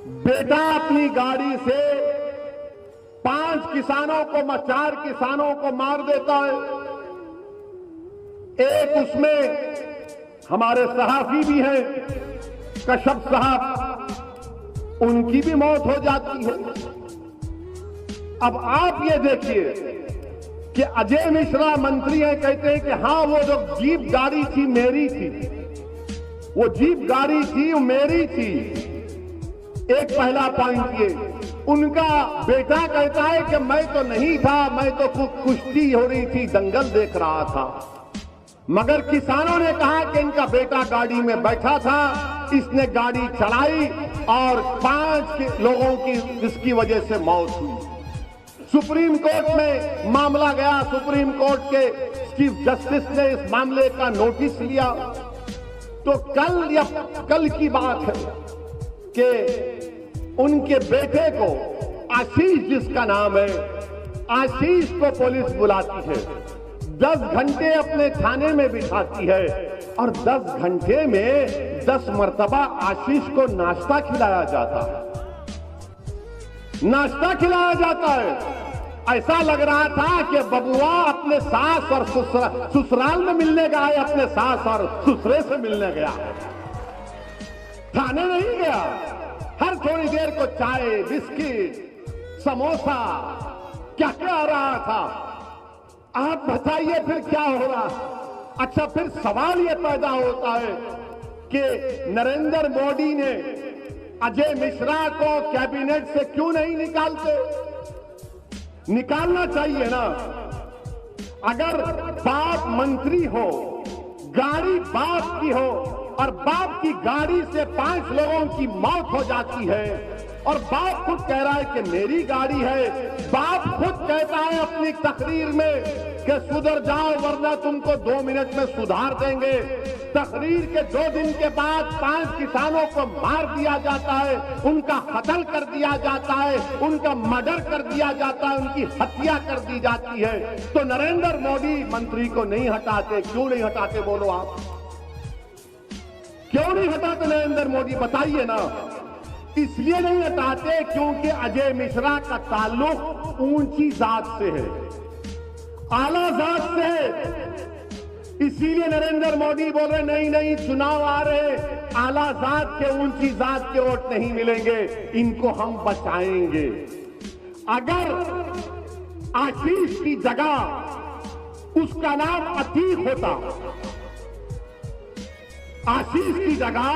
बेटा अपनी गाड़ी से 5 किसानों को 4 किसानों को मार देता है। एक उसमें हमारे सहाफी भी हैं, कश्यप साहब, उनकी भी मौत हो जाती है। अब आप ये देखिए कि अजय मिश्रा मंत्री हैं, कहते हैं कि हाँ वो जो जीप गाड़ी थी मेरी थी, वो जीप गाड़ी थी वो मेरी थी। एक पहला पॉइंट ये, उनका बेटा कहता है कि मैं तो नहीं था, मैं तो कुश्ती हो रही थी, दंगल देख रहा था। मगर किसानों ने कहा कि इनका बेटा गाड़ी में बैठा था, इसने गाड़ी चलाई और 5 लोगों की इसकी वजह से मौत हुई। सुप्रीम कोर्ट में मामला गया, सुप्रीम कोर्ट के चीफ जस्टिस ने इस मामले का नोटिस लिया। तो कल की बात है कि उनके बेटे को, आशीष जिसका नाम है, आशीष को पुलिस बुलाती है, 10 घंटे अपने थाने में बिठाती है और 10 घंटे में 10 मर्तबा आशीष को नाश्ता खिलाया जाता है। नाश्ता खिलाया जाता है। ऐसा लग रहा था कि बबुआ अपने सास और ससुराल में मिलने गया है, अपने सास और ससुरे से मिलने गया है, थाने नहीं गया। हर थोड़ी देर को चाय, बिस्किट, समोसा, क्या क्या आ रहा था। आप बताइए फिर क्या हो रहा। अच्छा, फिर सवाल यह पैदा होता है कि नरेंद्र मोदी ने अजय मिश्रा को कैबिनेट से क्यों नहीं निकालते? निकालना चाहिए ना। अगर बाप मंत्री हो, गाड़ी बाप की हो और बाप की गाड़ी से 5 लोगों की मौत हो जाती है और बाप खुद कह रहा है कि मेरी गाड़ी है, बाप खुद कहता है अपनी तकरीर में कि सुधर जाओ वरना तुमको 2 मिनट में सुधार देंगे। तकरीर के 2 दिन के बाद 5 किसानों को मार दिया जाता है, उनका कत्ल कर दिया जाता है, उनका मर्डर कर दिया जाता है, उनकी हत्या कर दी जाती है। तो नरेंद्र मोदी मंत्री को नहीं हटाते। क्यों नहीं हटाते बोलो आप? क्यों नहीं हटाते नरेंद्र मोदी? बताइए ना। इसलिए नहीं हटाते क्योंकि अजय मिश्रा का ताल्लुक ऊंची जात से है, आला जात से है। इसीलिए नरेंद्र मोदी बोल रहे नहीं नहीं, चुनाव आ रहे, आला जात के, ऊंची जात के वोट नहीं मिलेंगे, इनको हम बचाएंगे। अगर आशीष की जगह उसका नाम अतीक होता, आशीष की जगह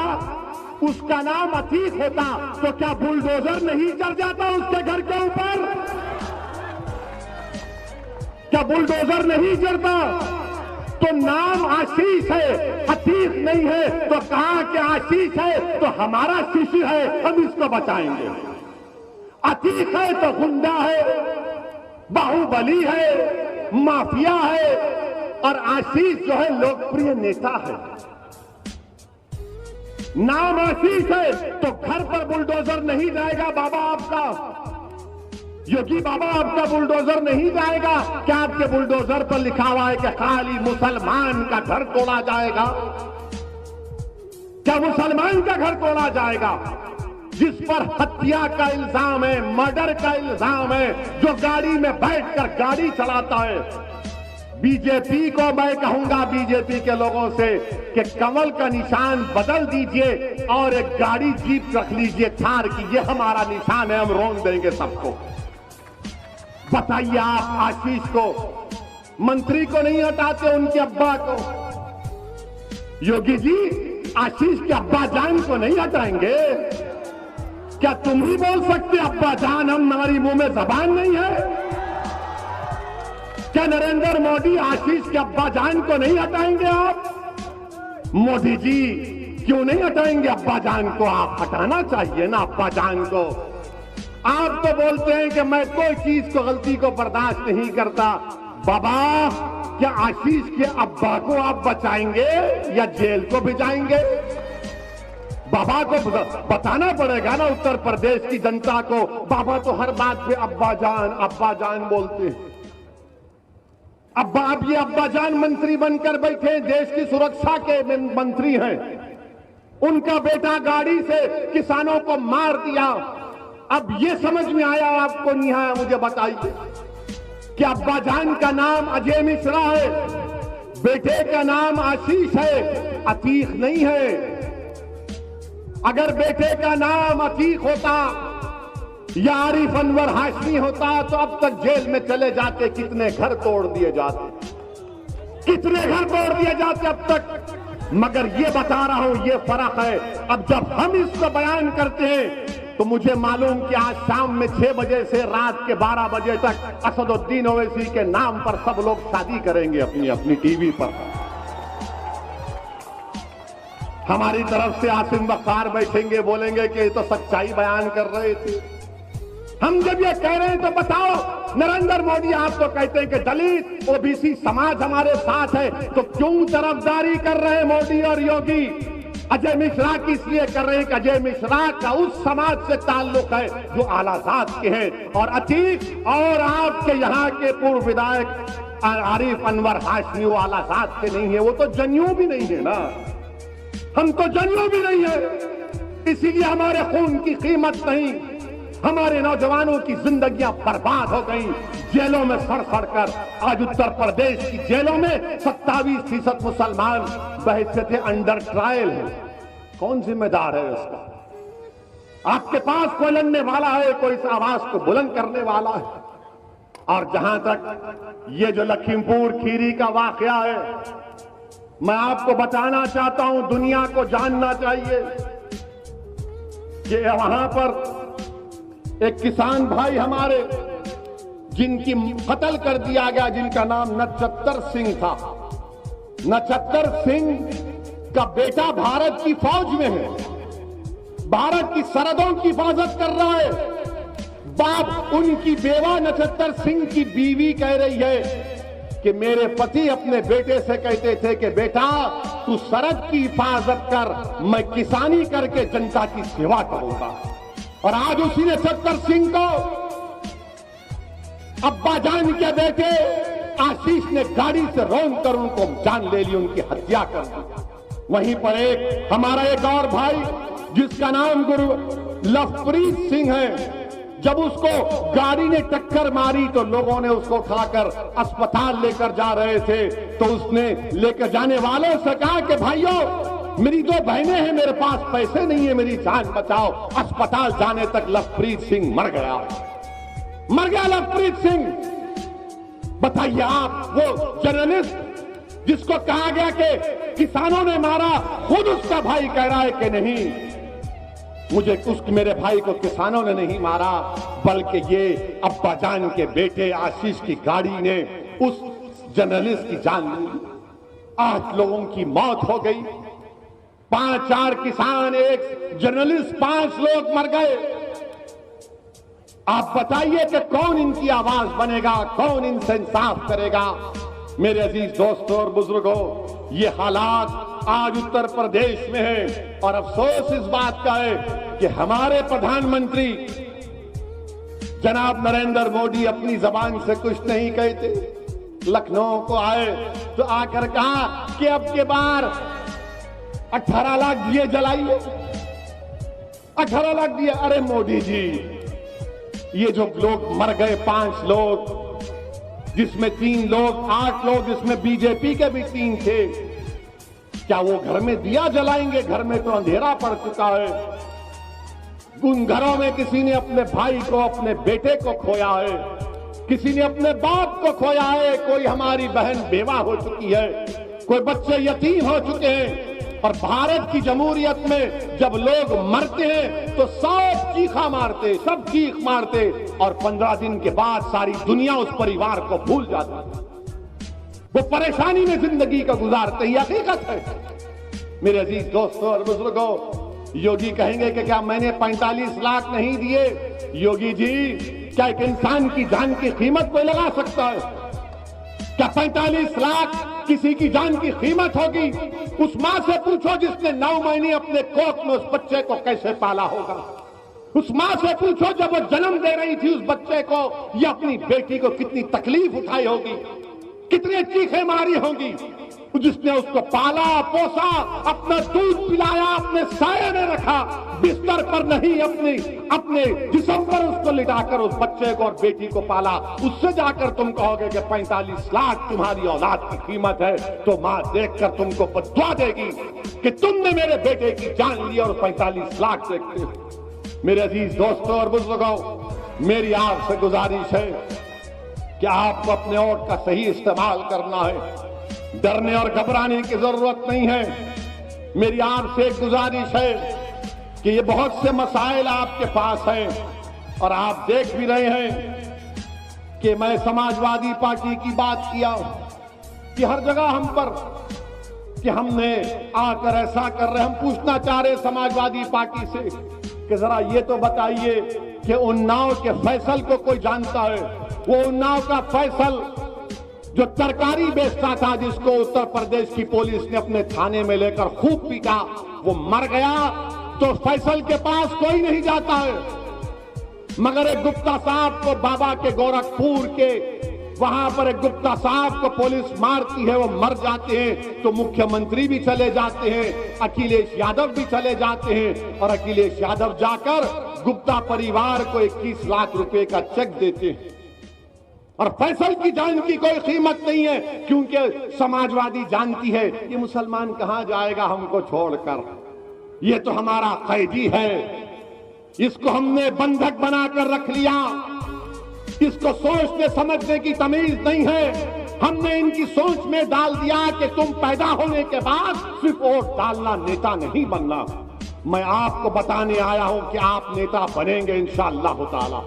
उसका नाम अतीक होता, तो क्या बुलडोजर नहीं चढ़ जाता उसके घर के ऊपर? क्या बुलडोजर नहीं चढ़ता? तो नाम आशीष है, अतीक नहीं है। तो कहा कि आशीष है तो हमारा शिशु है, हम इसको बचाएंगे। अतीक है तो गुंडा है, बाहुबली है, माफिया है, और आशीष जो है लोकप्रिय नेता है। नाम आशीष है तो घर पर बुलडोजर नहीं जाएगा बाबा आपका, योगी बाबा आपका बुलडोजर नहीं जाएगा। क्या आपके बुलडोजर पर लिखा हुआ है कि खाली मुसलमान का घर तोड़ा जाएगा? क्या मुसलमान का घर तोड़ा जाएगा जिस पर हत्या का इल्जाम है, मर्डर का इल्जाम है, जो गाड़ी में बैठकर गाड़ी चलाता है? बीजेपी को मैं कहूंगा, बीजेपी के लोगों से, कि कमल का निशान बदल दीजिए और एक गाड़ी जीप रख लीजिए थार की, ये हमारा निशान है, हम रोन देंगे सबको। बताइए आप आशीष को, मंत्री को नहीं हटाते, उनके अब्बा को? योगी जी आशीष के अब्बा जान को नहीं हटाएंगे? क्या तुम ही बोल सकते अब्बा जान? हमारी मुंह में जबान नहीं है? क्या नरेंद्र मोदी आशीष के अब्बा जान को नहीं हटाएंगे आप? मोदी जी क्यों नहीं हटाएंगे अब्बा जान को? आप हटाना चाहिए ना अब्बा जान को। आप तो बोलते हैं कि मैं कोई चीज को, गलती को बर्दाश्त नहीं करता। बाबा, क्या आशीष के अब्बा को आप बचाएंगे या जेल को भिजाएंगे? बाबा को बताना पड़ेगा ना उत्तर प्रदेश की जनता को। बाबा तो हर बात पे अब्बा जान बोलते हैं। अब ये अब्बाजान मंत्री बनकर बैठे, देश की सुरक्षा के मंत्री हैं। उनका बेटा गाड़ी से किसानों को मार दिया। अब ये समझ में आया आपको नहीं आया, मुझे बताइए कि अब्बा जान का नाम अजय मिश्रा है, बेटे का नाम आशीष है, अतीक नहीं है। अगर बेटे का नाम अतीक होता या आरिफ अनवर हाशमी होता तो अब तक जेल में चले जाते, कितने घर तोड़ दिए जाते, कितने घर तोड़ दिए जाते अब तक। मगर ये बता रहा हूं, ये फर्क है। अब जब हम इसको बयान करते हैं तो मुझे मालूम कि आज शाम में 6 बजे से रात के 12 बजे तक असदुद्दीन ओवैसी के नाम पर सब लोग शादी करेंगे अपनी अपनी टीवी पर। हमारी तरफ से आसिम बख्तार बैठेंगे, बोलेंगे कि ये तो सच्चाई बयान कर रहे थे। हम जब ये कह रहे हैं तो बताओ, नरेंद्र मोदी आप तो कहते हैं कि दलित ओबीसी समाज हमारे साथ है, तो क्यों तरफदारी कर रहे हैं मोदी और योगी अजय मिश्रा की? इसलिए कर रहे हैं कि अजय मिश्रा का उस समाज से ताल्लुक है जो आलाजाद के हैं, और अतीक और आपके यहाँ के पूर्व विधायक आरिफ अनवर हाशमी वो आलाजाद के नहीं है, वो तो जनेऊ भी नहीं है ना, हम तो जनेऊ भी नहीं है। इसीलिए हमारे खून की कीमत नहीं, हमारे नौजवानों की जिंदगियां बर्बाद हो गई जेलों में सड़ सड़ कर। आज उत्तर प्रदेश की जेलों में 27% मुसलमान बहैसियत अंडर ट्रायल है। कौन जिम्मेदार है उसका? आपके पास कोई लड़ने वाला है, कोई इस आवाज को बुलंद करने वाला है? और जहां तक ये जो लखीमपुर खीरी का वाकया है, मैं आपको बताना चाहता हूं, दुनिया को जानना चाहिए कि वहां पर एक किसान भाई हमारे जिनकी कत्ल कर दिया गया, जिनका नाम नक्षत्र सिंह था। नक्षत्र सिंह का बेटा भारत की फौज में है, भारत की सरहदों की हिफाजत कर रहा है। बाप उनकी बेवा नक्षत्र सिंह की बीवी कह रही है कि मेरे पति अपने बेटे से कहते थे कि बेटा तू सरहद की हिफाजत कर, मैं किसानी करके जनता की सेवा करूंगा। और आज उसी नक्षत्र सिंह को अब्बा जान के बेटे आशीष ने गाड़ी से रौंद कर उनको जान ले ली, उनकी हत्या कर दी। वहीं पर एक हमारा एक और भाई जिसका नाम गुरु लवप्रीत सिंह है, जब उसको गाड़ी ने टक्कर मारी तो लोगों ने उसको उठाकर अस्पताल लेकर जा रहे थे, तो उसने लेकर जाने वालों से कहा कि भाइयों मेरी 2 बहनें हैं, मेरे पास पैसे नहीं है, मेरी जान बचाओ। अस्पताल जाने तक लवप्रीत सिंह मर गया, मर गया लवप्रीत सिंह। बताइए आप, वो जर्नलिस्ट जिसको कहा गया कि किसानों ने मारा, खुद उसका भाई कह रहा है कि नहीं, मुझे मेरे भाई को किसानों ने नहीं मारा, बल्कि ये अब्बा जान के बेटे आशीष की गाड़ी ने उस जर्नलिस्ट की जान ली। 8 लोगों की मौत हो गई, 5-4 किसान, एक जर्नलिस्ट, 5 लोग मर गए। आप बताइए कि कौन इनकी आवाज बनेगा, कौन इनसे इंसाफ करेगा? मेरे अजीज दोस्तों और बुजुर्गों, ये हालात आज उत्तर प्रदेश में है, और अफसोस इस बात का है कि हमारे प्रधानमंत्री जनाब नरेंद्र मोदी अपनी जबान से कुछ नहीं कहते। लखनऊ को आए तो आकर कहा कि अब के बार 18 लाख दिए जलाइए, 18 लाख दिए। अरे मोदी जी, ये जो लोग मर गए, 5 लोग जिसमें 3 लोग, 8 लोग जिसमें बीजेपी के भी 3 थे, क्या वो घर में दिया जलाएंगे? घर में तो अंधेरा पड़ चुका है। उन घरों में किसी ने अपने भाई को, अपने बेटे को खोया है, किसी ने अपने बाप को खोया है, कोई हमारी बहन बेवा हो चुकी है, कोई बच्चे यतीम हो चुके हैं। और भारत की जमहूरियत में जब लोग मरते हैं तो सब चीखा मारते, सब चीख मारते, और 15 दिन के बाद सारी दुनिया उस परिवार को भूल जाती, वो परेशानी में जिंदगी को गुजारते। ये हकीकत है मेरे अजीज दोस्तों और बुजुर्गों। योगी कहेंगे कि क्या मैंने 45 लाख नहीं दिए? योगी जी, क्या एक इंसान की जान की कीमत कोई लगा सकता है? क्या 45 लाख किसी की जान की कीमत होगी? उस मां से पूछो जिसने 9 महीने अपने कोख में उस बच्चे को कैसे पाला होगा। उस मां से पूछो जब वो जन्म दे रही थी उस बच्चे को या अपनी बेटी को कितनी तकलीफ उठाई होगी, कितनी चीखें मारी होंगी। जिसने उसको पाला पोसा, अपना दूध पिलाया, अपने साये में रखा, बिस्तर पर नहीं अपने जिस्म पर उसको लिटाकर उस बच्चे को और बेटी को पाला, उससे जाकर तुम कहोगे कि 45 लाख तुम्हारी औलाद की कीमत है, तो मां देखकर तुमको बद्दुआ देगी कि तुमने मेरे बेटे की जान ली और 45 लाख देखते हो। मेरे अजीज दोस्तों और बुजुर्गों, मेरी आपसे गुजारिश है कि आपको अपने वोट का सही इस्तेमाल करना है। डरने और घबराने की जरूरत नहीं है। मेरी आपसे एक गुजारिश है कि ये बहुत से मसाइल आपके पास हैं और आप देख भी रहे हैं कि मैं समाजवादी पार्टी की बात किया कि हर जगह हम पर कि हमने आकर ऐसा कर रहे, हम पूछना चाह रहे समाजवादी पार्टी से कि जरा ये तो बताइए कि उन्नाव के फैसल को कोई जानता है? वो उन्नाव का फैसल जो तरकारी बेचता था, जिसको उत्तर प्रदेश की पुलिस ने अपने थाने में लेकर खूब पीटा, वो मर गया तो फैसल के पास कोई नहीं जाता है, मगर एक गुप्ता साहब को बाबा के गोरखपुर के वहां पर एक गुप्ता साहब को पुलिस मारती है, वो मर जाते हैं तो मुख्यमंत्री भी चले जाते हैं, अखिलेश यादव भी चले जाते हैं और अखिलेश यादव जाकर गुप्ता परिवार को 21 लाख रुपए का चेक देते हैं और फैसल की जान की कोई कीमत नहीं है, क्योंकि समाजवादी जानती है ये मुसलमान कहां जाएगा हमको छोड़कर, ये तो हमारा कैदी है, इसको हमने बंधक बनाकर रख लिया, इसको सोचने समझने की तमीज नहीं है, हमने इनकी सोच में डाल दिया कि तुम पैदा होने के बाद सिर्फ वोट डालना, नेता नहीं बनना। मैं आपको बताने आया हूं कि आप नेता बनेंगे इंशाअल्लाह ताला।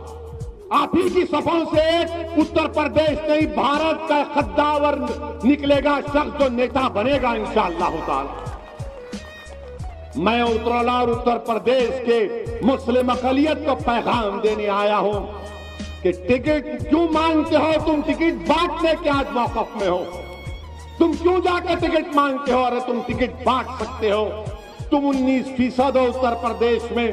आप ही की सफों से एक उत्तर प्रदेश नहीं भारत का खद्दावर निकलेगा शख्स जो नेता बनेगा इंशाअल्लाह ताला। मैं उत्तर प्रदेश के मुस्लिम अक़लियत को पैगाम देने आया हूं कि टिकट क्यों मांगते हो? तुम टिकट बांटने के आज मौक़िफ़ में हो, तुम क्यों जाकर टिकट मांगते हो? अरे तुम टिकट बांट सकते हो। तुम 19% हो उत्तर प्रदेश में,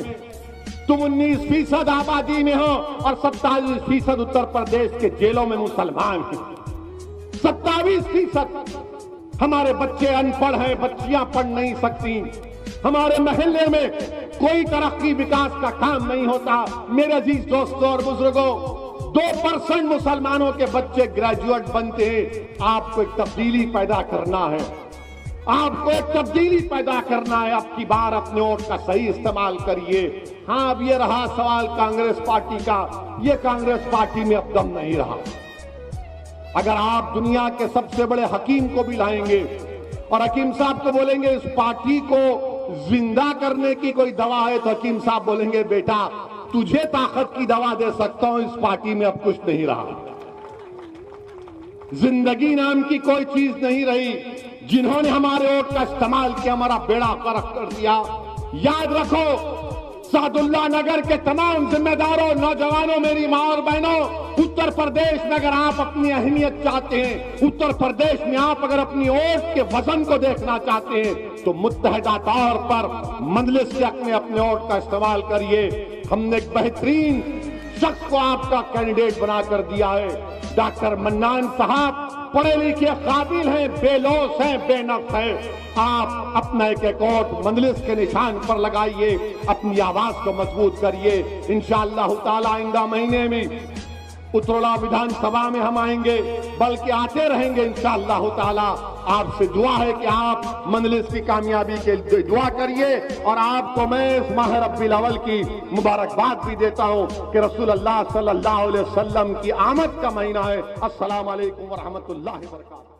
तुम 19% आबादी में हो और 27% उत्तर प्रदेश के जेलों में मुसलमान हैं। 27% हमारे बच्चे अनपढ़ हैं, बच्चियां पढ़ नहीं सकती, हमारे महल्ले में कोई तरक्की विकास का काम नहीं होता। मेरे अजीज दोस्तों और बुजुर्गों, 2% मुसलमानों के बच्चे ग्रेजुएट बनते हैं। आपको एक तब्दीली पैदा करना है, आपको एक तब्दीली पैदा करना है। अब की बार अपने वोट का सही इस्तेमाल करिए। हाँ, अब ये रहा सवाल कांग्रेस पार्टी का, ये कांग्रेस पार्टी में अब दम नहीं रहा। अगर आप दुनिया के सबसे बड़े हकीम को भी लाएंगे और हकीम साहब को बोलेंगे इस पार्टी को जिंदा करने की कोई दवा है, तो हकीम साहब बोलेंगे बेटा तुझे ताकत की दवा दे सकता हूं, इस पार्टी में अब कुछ नहीं रहा, जिंदगी नाम की कोई चीज नहीं रही। जिन्होंने हमारे वोट का इस्तेमाल किया, हमारा बेड़ा गर्क कर दिया। याद रखो, सादुल्ला नगर के तमाम जिम्मेदारों, नौजवानों, मेरी मां और बहनों, उत्तर प्रदेश में अगर आप अपनी अहमियत चाहते हैं, उत्तर प्रदेश में आप अगर अपनी वोट के वजन को देखना चाहते हैं, तो मुत्तहिदा तौर पर मजलिस के अपने वोट का इस्तेमाल करिए। हमने एक बेहतरीन शख्स को आपका कैंडिडेट बनाकर दिया है, डॉक्टर मन्नान साहब, पढ़े लिखे, काबिल हैं, बेलोस हैं, बेनफ्स हैं। आप अपना एक वोट मजलिस के निशान पर लगाइए, अपनी आवाज को मजबूत करिए। इंशाअल्लाह ताला आइंदा महीने में उत्तरोला विधानसभा में हम आएंगे, बल्कि आते रहेंगे इंशाअल्लाह ताला। आपसे दुआ है कि आप मजलिस की कामयाबी के लिए दुआ करिए और आपको मैं इस माह रब्बिल अव्वल की मुबारकबाद भी देता हूं कि रसूल अल्लाह सल्लल्लाहु अलैहि वसल्लम की आमद का महीना है। अस्सलाम वालेकुम व रहमतुल्लाहि व बरकातहू।